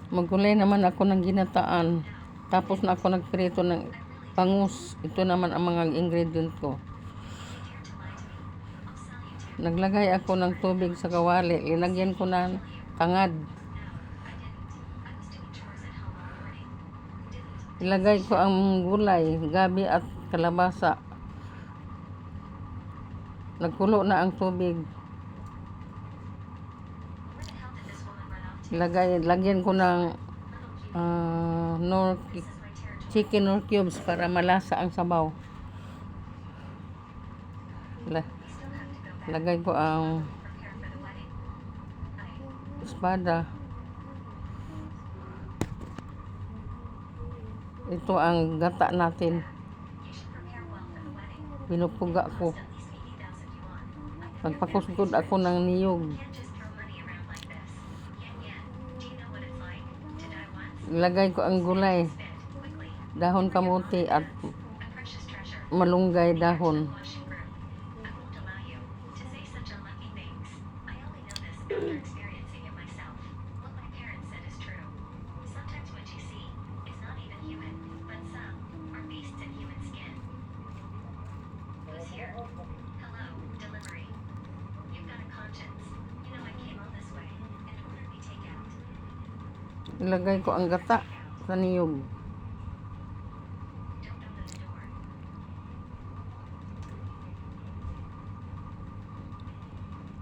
Magulay naman ako ng ginataan. Tapos na ako nagprito ng bangus. Ito naman ang mga ingredient ko. Naglagay ako ng tubig sa kawali. Linagyan ko ng tangad. Ilagay ko ang gulay, gabi at kalabasa. Nagkulo na ang tubig. Lagyan ko ng chicken nor cubes para malasa ang sabaw. Lagay ko ang espada. Ito ang gata natin. Pinupuga ko. Nagpakusgod ako ng niyog. Ilagay ko ang gulay, dahon kamuti at malunggay dahon. Ilagay ko ang gata sa niyog.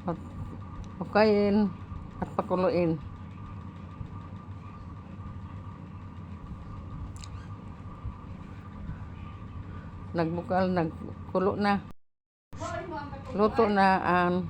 At pukayin at pakuluin. Nagbukal, nagkulo na. Luto na ang